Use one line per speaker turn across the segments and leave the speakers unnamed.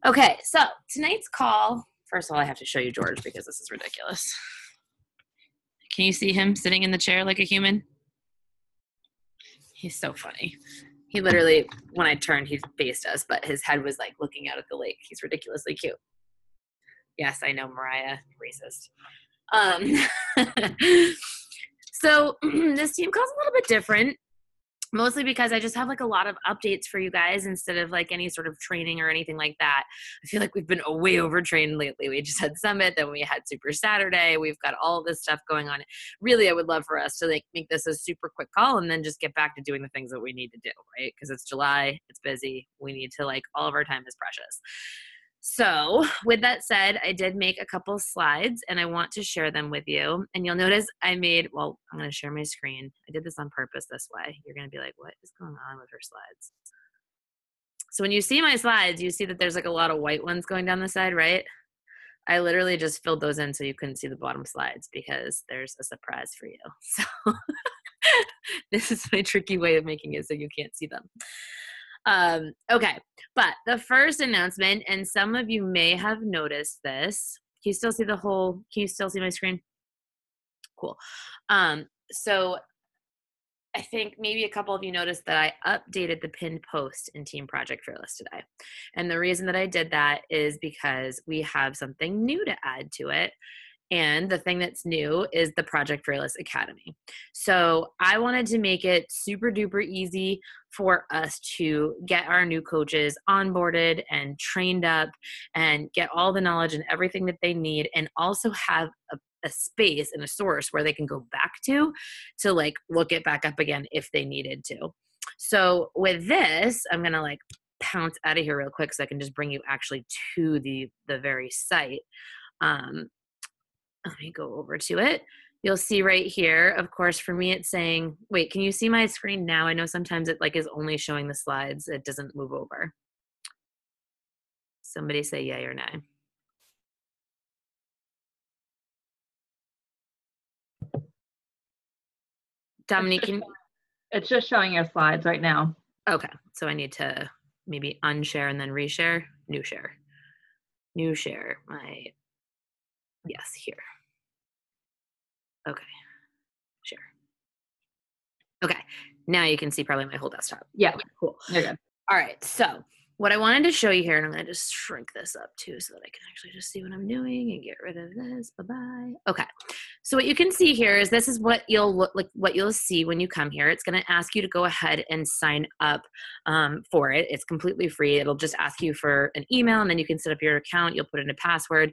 Okay, so tonight's call, first of all, I have to show you George because this is ridiculous. Can you see him sitting in the chair like a human? He's so funny. He literally, when I turned, he faced us, but his head was like looking out at the lake. He's ridiculously cute. Yes, I know, Mariah, racist. So this team call's a little bit different, mostly because I just have like a lot of updates for you guys instead of like any sort of training or anything like that. I feel like we've been way overtrained lately. We just had Summit, then we had Super Saturday. We've got all this stuff going on. Really, I would love for us to like make this a super quick call and then just get back to doing the things that we need to do, right? Because it's July, it's busy. We need to like, all of our time is precious. So with that said, I did make a couple slides and I want to share them with you. And you'll notice I'm going to share my screen. I did this on purpose this way. You're going to be like, what is going on with her slides? So when you see my slides, you see that there's like a lot of white ones going down the side, right? I literally just filled those in so you couldn't see the bottom slides because there's a surprise for you. So this is my tricky way of making it so you can't see them. Okay, but the first announcement, and some of you may have noticed this. Can you still see can you still see my screen? Cool. So I think maybe a couple of you noticed that I updated the pinned post in Team Project Fearless today. And the reason that I did that is because we have something new to add to it. And the thing that's new is the Project Fearless Academy. So I wanted to make it super duper easy for us to get our new coaches onboarded and trained up and get all the knowledge and everything that they need, and also have a space and a source where they can go back to like look it back up again if they needed to. So with this, I'm going to like pounce out of here real quick so I can just bring you actually to the very site. Let me go over to it. You'll see right here, of course, for me, it's saying, wait, can you see my screen now? I know sometimes it like is only showing the slides. It doesn't move over. Somebody say yay or nay. Dominique,
it's just showing your slides right now.
Okay, so I need to maybe unshare and then reshare. New share. Yes, here. Okay, share. Okay, now you can see probably my whole desktop.
Yeah,
okay, cool.
You're good.
All right, so what I wanted to show you here, and I'm going to just shrink this up too so that I can actually just see what I'm doing and get rid of this. Bye-bye. Okay, so what you can see here is this is what you'll see when you come here. It's going to ask you to go ahead and sign up for it. It's completely free. It'll just ask you for an email, and then you can set up your account. You'll put in a password.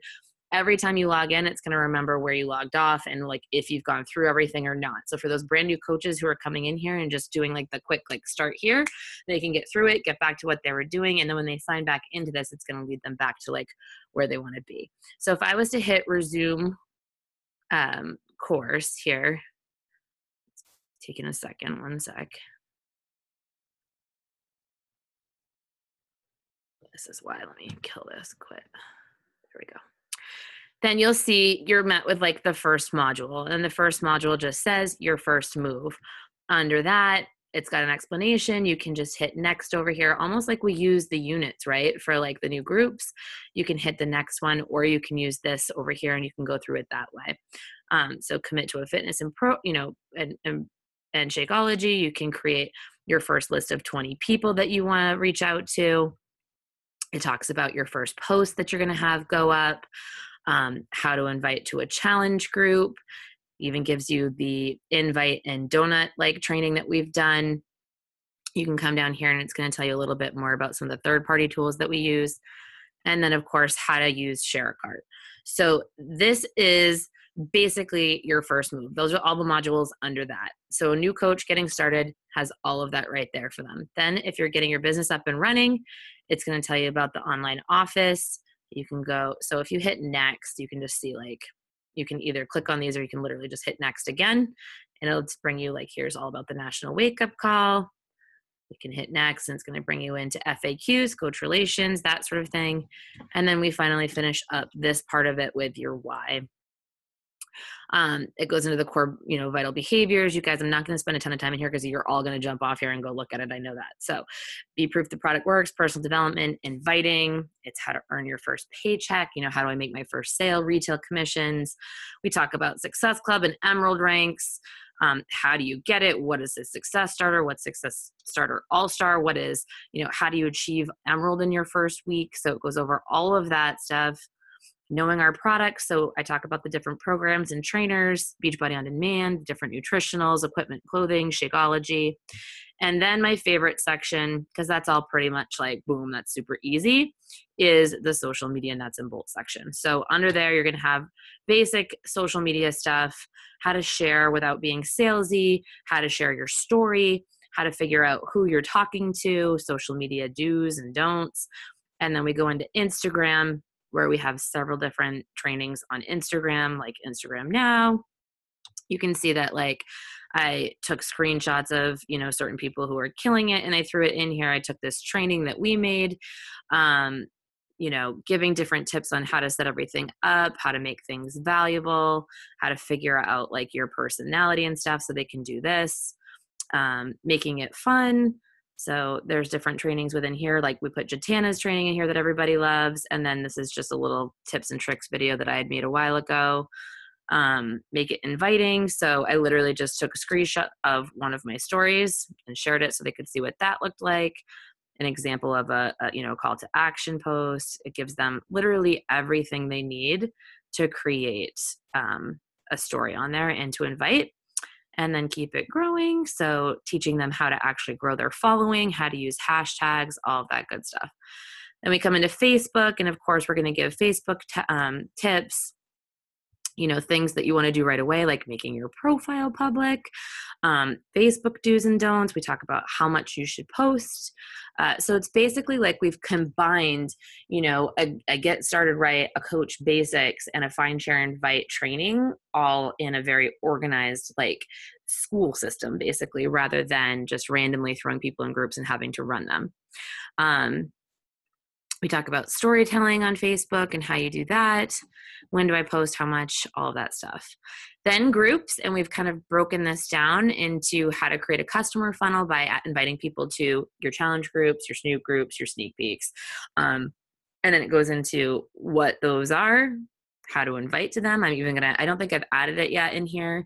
Every time you log in, it's going to remember where you logged off and like if you've gone through everything or not. So for those brand new coaches who are coming in here and just doing like the quick like start here, they can get through it, get back to what they were doing. And then when they sign back into this, it's going to lead them back to like where they want to be. So if I was to hit resume course here, it's taking a second, one sec. This is why, let me kill this, quit. There we go. Then you'll see you're met with like the first module, and the first module just says your first move. Under that, it's got an explanation. You can just hit next over here, almost like we use the units, right? For like the new groups, you can hit the next one, or you can use this over here and you can go through it that way. So commit to a fitness and and Shakeology. You can create your first list of 20 people that you want to reach out to. It talks about your first post that you're going to have go up. How to invite to a challenge group, even gives you the invite and donut like training that we've done. You can come down here and it's going to tell you a little bit more about some of the third-party tools that we use. And then of course, how to use Share a Cart. So this is basically your first move. Those are all the modules under that. So a new coach getting started has all of that right there for them. Then if you're getting your business up and running, it's going to tell you about the online office. You can go, so if you hit next, you can just see like, you can either click on these or you can literally just hit next again. And it'll just bring you like, here's all about the National Wake Up Call. You can hit next and it's going to bring you into FAQs, coach relations, that sort of thing. And then we finally finish up this part of it with your why. It goes into the core, vital behaviors. You guys, I'm not going to spend a ton of time in here because you're all going to jump off here and go look at it. I know that. So be proof the product works, personal development, inviting. It's how to earn your first paycheck. How do I make my first sale, retail commissions. We talk about Success Club and Emerald ranks. How do you get it? What is a success starter? What's success starter all-star? What is, how do you achieve Emerald in your first week? So it goes over all of that stuff. Knowing our products. So I talk about the different programs and trainers, Beachbody On Demand, different nutritionals, equipment, clothing, Shakeology. And then my favorite section, because that's all pretty much like, boom, that's super easy, is the social media nuts and bolts section. So under there, you're going to have basic social media stuff, how to share without being salesy, how to share your story, how to figure out who you're talking to, social media do's and don'ts. And then we go into Instagram, where we have several different trainings on Instagram, like Instagram Now. You can see that I took screenshots of, certain people who are killing it and I threw it in here. I took this training that we made, giving different tips on how to set everything up, how to make things valuable, how to figure out your personality and stuff so they can do this, making it fun. So there's different trainings within here. Like we put Jatana's training in here that everybody loves. And then this is just a little tips and tricks video that I had made a while ago. Make it inviting. So I literally just took a screenshot of one of my stories and shared it so they could see what that looked like. An example of a call to action post. It gives them literally everything they need to create a story on there and to invite. And then keep it growing. So teaching them how to actually grow their following, how to use hashtags, all of that good stuff. Then we come into Facebook. And of course, we're going to give Facebook tips, things that you want to do right away, like making your profile public, Facebook do's and don'ts. We talk about how much you should post. So it's basically like we've combined, a get started right, a coach basics, and a find, share, invite training all in a very organized, school system, basically, rather than just randomly throwing people in groups and having to run them. We talk about storytelling on Facebook and how you do that. When do I post, how much, all of that stuff. Then groups, and we've kind of broken this down into how to create a customer funnel by inviting people to your challenge groups, your Snoop groups, your sneak peeks. And then it goes into what those are, how to invite to them. I don't think I've added it yet in here.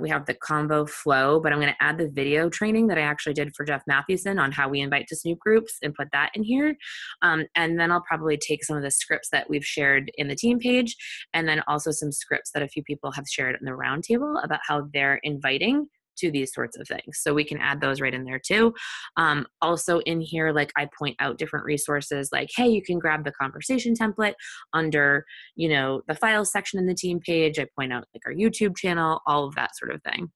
We have the combo flow, but I'm going to add the video training that I actually did for Jeff Matthewson on how we invite to Snoop groups and put that in here. And then I'll probably take some of the scripts that we've shared in the team page, and then also some scripts that a few people have shared in the roundtable about how they're inviting to these sorts of things. So we can add those right in there too. Also in here, I point out different resources hey, you can grab the conversation template under, the files section in the team page. I point out our YouTube channel, all of that sort of thing.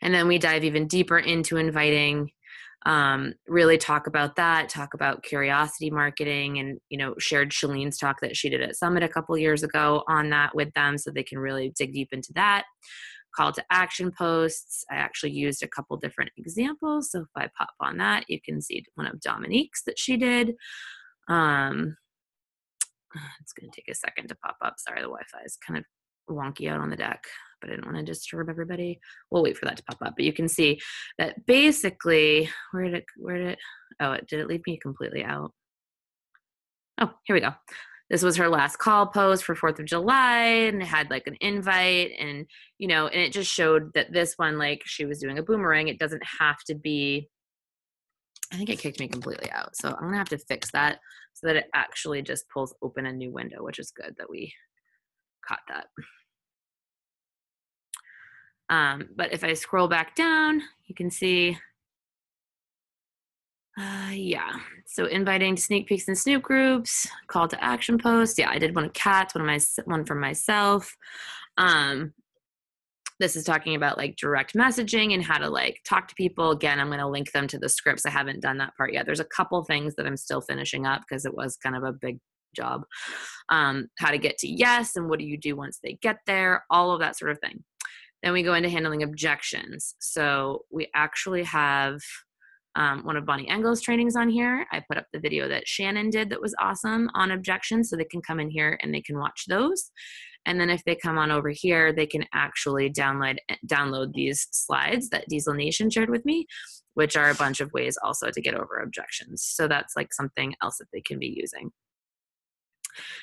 And then we dive even deeper into inviting, really talk about that, talk about curiosity marketing, and, shared Shalene's talk that she did at Summit a couple years ago on that with them so they can really dig deep into that. Call to action posts. I actually used a couple different examples. So if I pop on that, you can see one of Dominique's that she did. It's going to take a second to pop up. Sorry, the Wi-Fi is kind of wonky out on the deck, but I didn't want to disturb everybody. We'll wait for that to pop up. But you can see that basically, did it leave me completely out? Oh, here we go. This was her last call post for 4th of July, and it had an invite, and, and it just showed that this one, she was doing a boomerang. It doesn't have to be, I think it kicked me completely out. So I'm going to have to fix that so that it actually just pulls open a new window, which is good that we caught that. But if I scroll back down, you can see, so inviting to sneak peeks and Snoop groups, call to action posts. Yeah, I did one of Kat's, one from myself. This is talking about direct messaging and how to talk to people. Again, I'm going to link them to the scripts. I haven't done that part yet. There's a couple things that I'm still finishing up because it was kind of a big job. How to get to yes, and what do you do once they get there, all of that sort of thing. Then we go into handling objections. So we actually have one of Bonnie Engel's trainings on here. I put up the video that Shannon did that was awesome on objections, so they can come in here and they can watch those. And then if they come on over here, they can actually download these slides that Diesel Nation shared with me, which are a bunch of ways also to get over objections. So that's like something else that they can be using.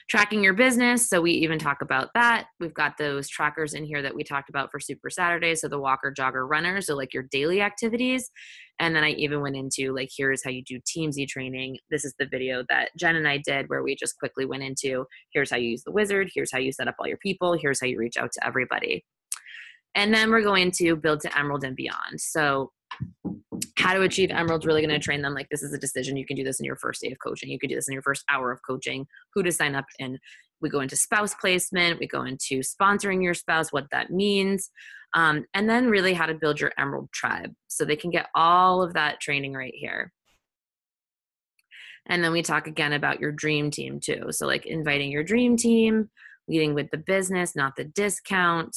Tracking your business. So we even talk about that. We've got those trackers in here that we talked about for Super Saturday. So the walker, jogger, runner. So like your daily activities. And then I even went into like, here's how you do Teamsy training. This is the video that Jen and I did where we just quickly went into, here's how you use the wizard. Here's how you set up all your people. Here's how you reach out to everybody. And then we're going to build to Emerald and beyond. So how to achieve Emerald's really going to train them. Like, this is a decision. You can do this in your first day of coaching. You can do this in your first hour of coaching, who to sign up in. We go into spouse placement. We go into sponsoring your spouse, what that means. And then really how to build your Emerald tribe. So they can get all of that training right here. And then we talk again about your dream team too. So like inviting your dream team, leading with the business, not the discount,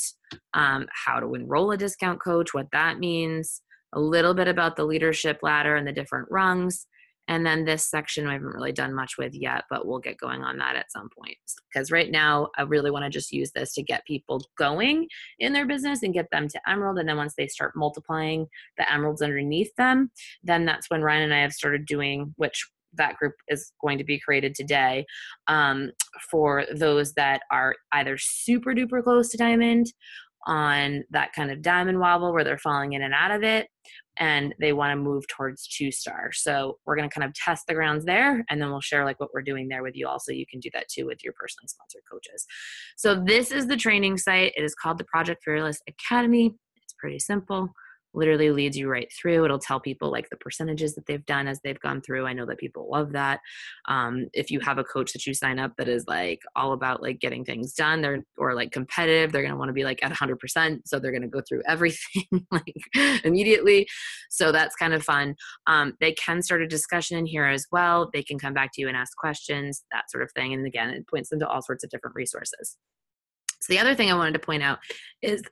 how to enroll a discount coach, what that means, a little bit about the leadership ladder and the different rungs. And then this section I haven't really done much with yet, but we'll get going on that at some point. Because right now I really want to just use this to get people going in their business and get them to Emerald. And then once they start multiplying the Emeralds underneath them, then that's when Ryan and I have started doing, which that group is going to be created today, for those that are either super duper close to diamond, on that kind of diamond wobble where they're falling in and out of it, and they want to move towards 2-star. So we're going to kind of test the grounds there, and then we'll share like what we're doing there with you also. You can do that too with your personally sponsored coaches. So this is the training site. It is called the Project Fearless Academy. It's pretty simple. Literally leads you right through. It'll tell people like the percentages that they've done as they've gone through. I know that people love that. If you have a coach that you sign up that is like all about like getting things done, or like competitive, they're going to want to be like at 100%. So they're going to go through everything like immediately. So that's kind of fun. They can start a discussion in here as well. They can come back to you and ask questions, that sort of thing. And again, it points them to all sorts of different resources. So the other thing I wanted to point out is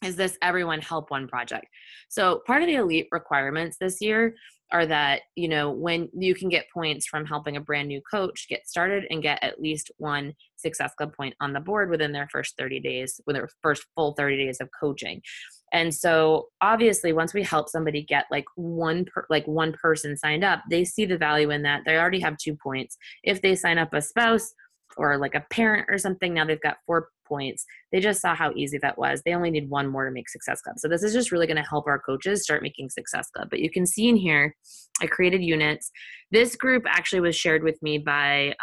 is this Everyone Help One project. So part of the elite requirements this year are that, you know, when you can get points from helping a brand new coach get started and get at least one Success Club point on the board within their first 30 days, with their first full 30 days of coaching. And so obviously once we help somebody get like one person signed up, they see the value in that. They already have 2 points. If they sign up a spouse or like a parent or something, now they've got 4 points. They just saw how easy that was. They only need 1 more to make Success Club. So this is just really going to help our coaches start making Success Club. But you can see in here, I created units. This group actually was shared with me by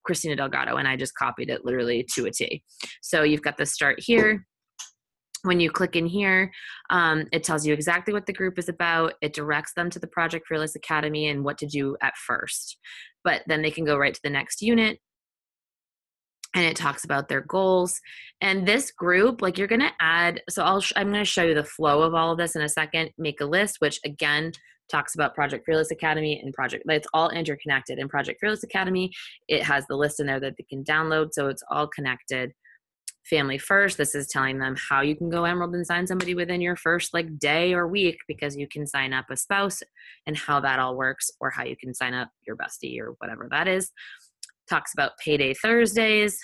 Christina Delgado, and I just copied it literally to a T. So you've got the start here. When you click in here, it tells you exactly what the group is about. It directs them to the Project Fearless Academy and what to do at first. But then they can go right to the next unit, and it talks about their goals. And this group, like you're going to add, so I'm going to show you the flow of all of this in a second. Make a list, which again talks about Project Fearless Academy and it's all interconnected. In Project Fearless Academy, it has the list in there that they can download. So it's all connected. Family First, this is telling them how you can go Emerald and sign somebody within your first like day or week, because you can sign up a spouse and how that all works, or how you can sign up your bestie or whatever that is. Talks about Payday Thursdays,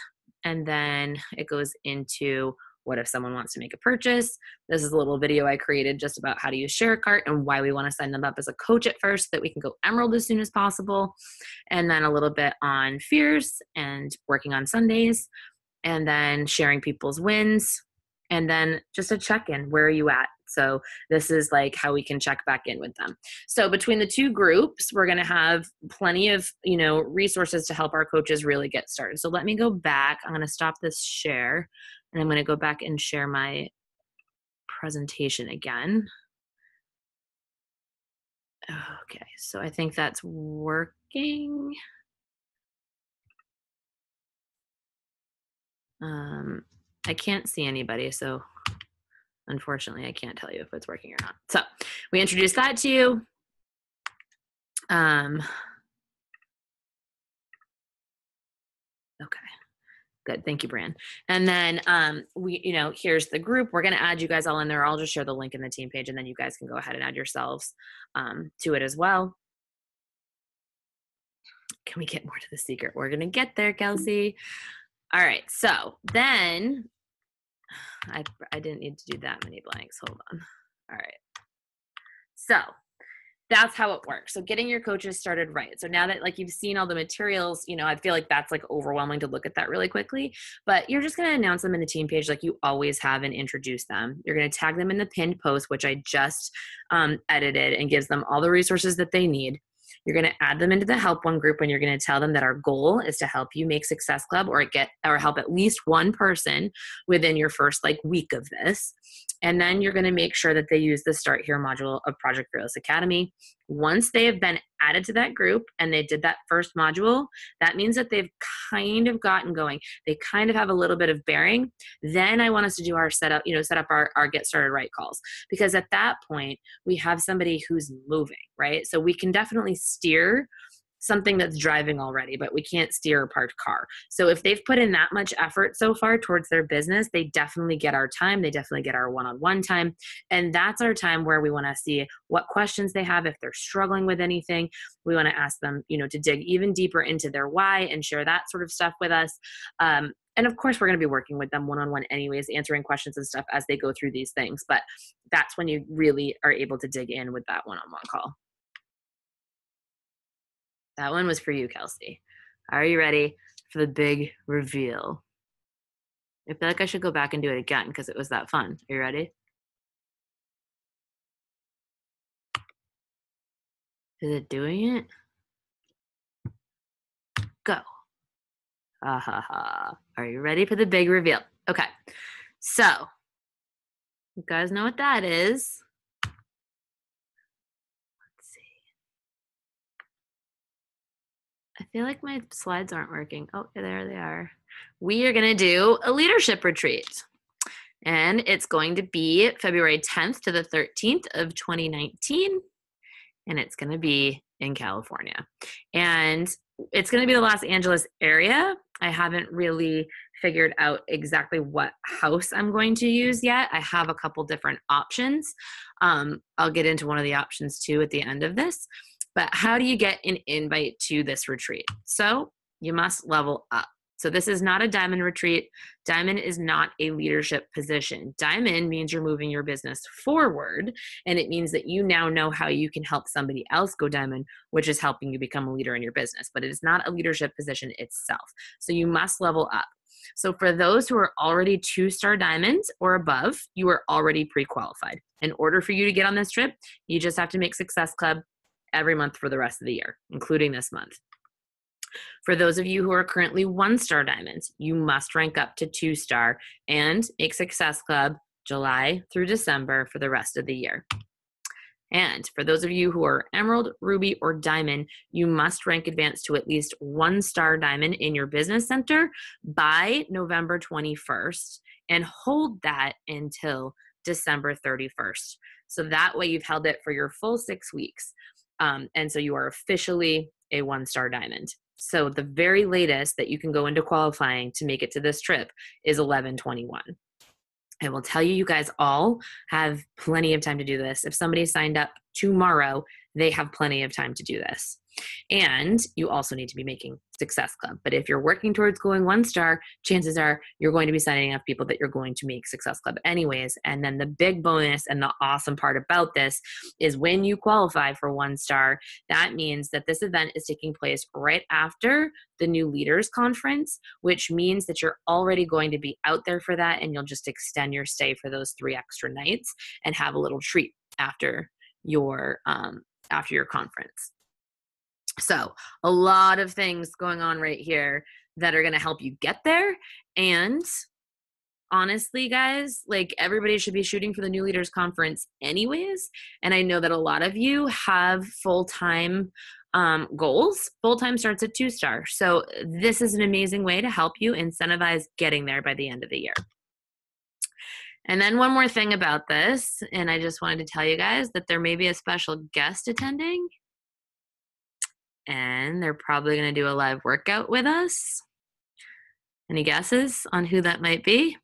and then it goes into what if someone wants to make a purchase. This is a little video I created just about how to use ShareCart and why we want to sign them up as a coach at first, so that we can go Emerald as soon as possible. And then a little bit on fears and working on Sundays, and then sharing people's wins, and then just a check-in. Where are you at? So this is like how we can check back in with them. So between the 2 groups, we're going to have plenty of, you know, resources to help our coaches really get started. So let me go back. I'm going to stop this share, and I'm going to go back and share my presentation again. Okay, so I think that's working. I can't see anybody, so unfortunately I can't tell you if it's working or not. So we introduced that to you. Okay, good. Thank you, Bran. And then here's the group. We're going to add you guys all in there. I'll just share the link in the team page, and then you guys can go ahead and add yourselves to it as well. Can we get more to the secret? We're going to get there, Kelsey. All right, so then I didn't need to do that many blanks. Hold on. All right. So that's how it works. So getting your coaches started right. So now that like you've seen all the materials, you know, I feel like that's like overwhelming to look at that really quickly, but you're just going to announce them in the team page like you always have and introduce them. You're going to tag them in the pinned post, which I just edited and gives them all the resources that they need. You're going to add them into the Help One group, and you're going to tell them that our goal is to help you make Success Club or help at least one person within your first like week of this. And then you're going to make sure that they use the Start Here module of Project Fearless Academy. Once they have been added to that group and they did that first module, that means that they've kind of gotten going. They kind of have a little bit of bearing. Then I want us to do our set up our get started right calls, because at that point we have somebody who's moving, right? So we can definitely steer something that's driving already, but we can't steer a parked car. So if they've put in that much effort so far towards their business, they definitely get our time. They definitely get our one-on-one time. And that's our time where we want to see what questions they have. If they're struggling with anything, we want to ask them, to dig even deeper into their why and share that sort of stuff with us. And of course, we're going to be working with them one-on-one anyways, answering questions and stuff as they go through these things. But that's when you really are able to dig in with that one-on-one call. That one was for you, Kelsey. Are you ready for the big reveal? I feel like I should go back and do it again because it was that fun. Are you ready? Is it doing it? Go. Ha ha ha. Are you ready for the big reveal? Okay. So, you guys know what that is. Let's see. I feel like my slides aren't working. Oh, there they are. We are going to do a leadership retreat. And it's going to be February 10th to the 13th of 2019. And it's going to be in California. And it's going to be the Los Angeles area. I haven't really figured out exactly what house I'm going to use yet. I have a couple different options. I'll get into one of the options too at the end of this. But how do you get an invite to this retreat? So you must level up. So this is not a diamond retreat. Diamond is not a leadership position. Diamond means you're moving your business forward, and it means that you now know how you can help somebody else go diamond, which is helping you become a leader in your business. But it is not a leadership position itself. So you must level up. So for those who are already 2-star diamonds or above, you are already pre-qualified. In order for you to get on this trip, you just have to make Success Club every month for the rest of the year, including this month. For those of you who are currently 1-star diamonds, you must rank up to 2-star and make Success Club July through December for the rest of the year. And for those of you who are emerald, ruby, or diamond, you must rank advanced to at least 1-star diamond in your business center by November 21st and hold that until December 31st. So that way you've held it for your full 6 weeks. And so you are officially a 1-star diamond. So the very latest that you can go into qualifying to make it to this trip is 11/21. I will tell you, you guys all have plenty of time to do this. If somebody signed up tomorrow, they have plenty of time to do this. And you also need to be making Success Club. But if you're working towards going 1-star, chances are you're going to be signing up people that you're going to make Success Club anyways. And then the big bonus and the awesome part about this is when you qualify for 1-star, that means that this event is taking place right after the New Leaders Conference, which means that you're already going to be out there for that, and you'll just extend your stay for those 3 extra nights and have a little treat after your conference. So a lot of things going on right here that are going to help you get there. And honestly, guys, like everybody should be shooting for the New Leaders Conference anyways. And I know that a lot of you have full-time goals. Full-time starts at 2-star. So this is an amazing way to help you incentivize getting there by the end of the year. And then one more thing about this, and I just wanted to tell you guys that there may be a special guest attending. And they're probably going to do a live workout with us. Any guesses on who that might be?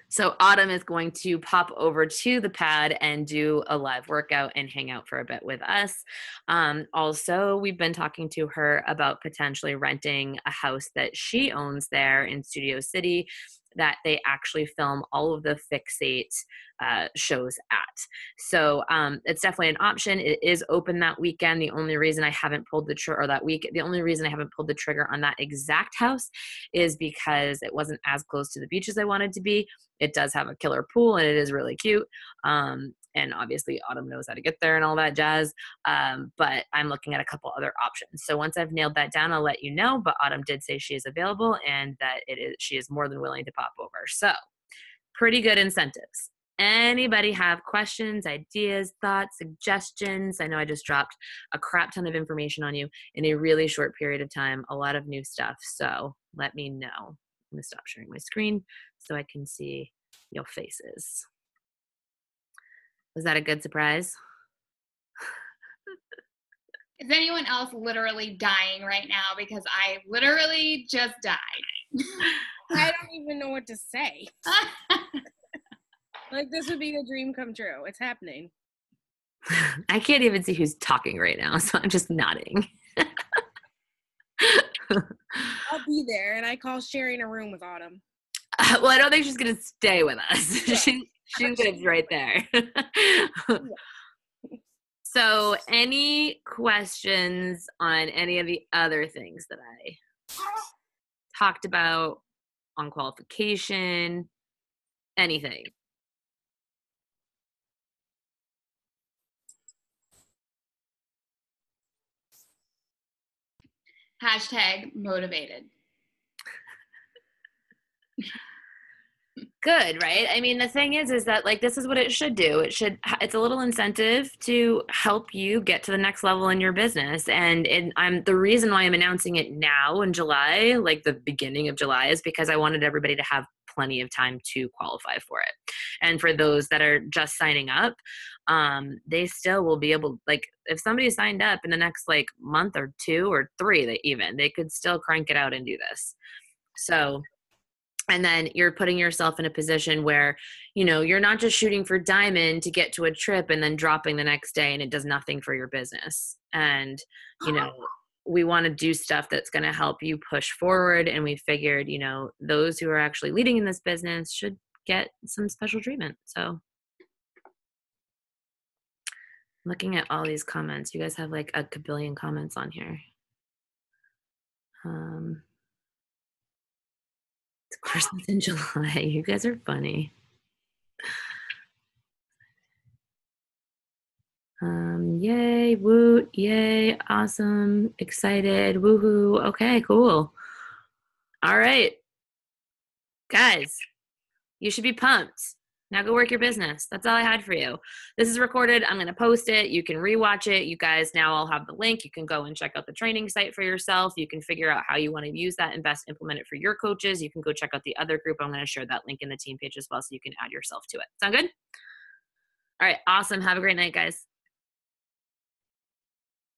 So Autumn is going to pop over to the pad and do a live workout and hang out for a bit with us. Also, we've been talking to her about potentially renting a house that she owns there in Studio City that they actually film all of the Fixate shows at. So it's definitely an option. It is open that weekend. The only reason I haven't pulled the trigger, or that week, the only reason I haven't pulled the trigger on that exact house is because it wasn't as close to the beach as I wanted to be. It does have a killer pool and it is really cute. And obviously Autumn knows how to get there and all that jazz. But I'm looking at a couple other options. So once I've nailed that down, I'll let you know. But Autumn did say she is available and that she is more than willing to pop over. So pretty good incentives. Anybody have questions, ideas, thoughts, suggestions? I know I just dropped a crap ton of information on you in a really short period of time, a lot of new stuff. So let me know. I'm going to stop sharing my screen so I can see your faces. Was that a good surprise?
Is anyone else literally dying right now? Because I literally just died.
I don't even know what to say. Like, this would be a dream come true. It's happening.
I can't even see who's talking right now, so I'm just nodding.
I'll be there, and I call sharing a room with Autumn.
Well, I don't think she's going to stay with us. Yeah. She lives right there. So any questions on any of the other things that I talked about on qualification, anything?
Hashtag motivated.
Good, right? I mean, the thing is that like, this is what it should do. It's a little incentive to help you get to the next level in your business. And the reason why I'm announcing it now in July, like the beginning of July, is because I wanted everybody to have plenty of time to qualify for it. And for those that are just signing up, they still will be able, like, if somebody signed up in the next like month or 2 or 3, they could still crank it out and do this. So, and then you're putting yourself in a position where, you're not just shooting for diamond to get to a trip and then dropping the next day and it does nothing for your business. And, we want to do stuff that's going to help you push forward. And we figured, those who are actually leading in this business should get some special treatment. So looking at all these comments, you guys have like a kabillion comments on here. It's Christmas in July. You guys are funny. Yay, woot, yay, awesome, excited, woohoo. Okay, cool. All right. Guys, you should be pumped. Now go work your business. That's all I had for you. This is recorded. I'm going to post it. You can rewatch it. You guys now all have the link. You can go and check out the training site for yourself. You can figure out how you want to use that and best implement it for your coaches. You can go check out the other group. I'm going to share that link in the team page as well so you can add yourself to it. Sound good? All right. Awesome. Have a great night, guys.